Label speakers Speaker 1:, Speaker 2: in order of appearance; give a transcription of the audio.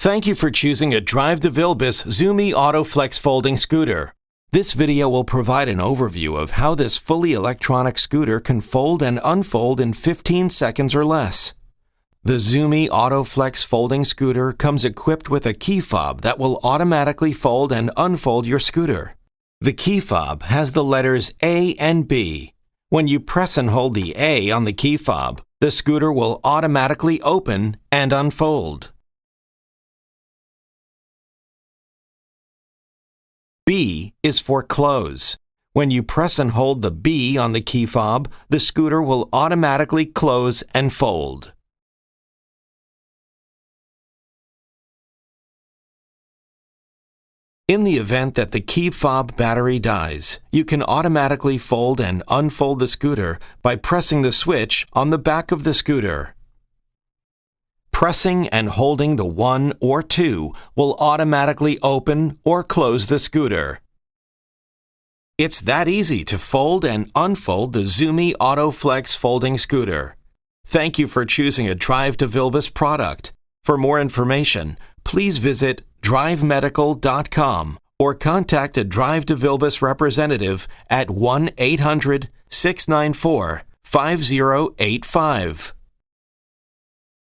Speaker 1: Thank you for choosing a Drive to Vilbus ZooMe AutoFlex folding scooter. This video will provide an overview of how this fully electronic scooter can fold and unfold in 15 seconds or less. The ZooMe AutoFlex folding scooter comes equipped with a key fob that will automatically fold and unfold your scooter. The key fob has the letters A and B. When you press and hold the A on the key fob, the scooter will automatically open and unfold. B is for close. When you press and hold the B on the key fob, the scooter will automatically close and fold. In the event that the key fob battery dies, you can automatically fold and unfold the scooter by pressing the switch on the back of the scooter. Pressing and holding the 1 or 2 will automatically open or close the scooter. It's that easy to fold and unfold the ZooMe AutoFlex folding scooter. Thank you for choosing a Drive to Vilbus product. For more information, please visit drivemedical.com or contact a Drive to Vilbus representative at 1-800-694-5085.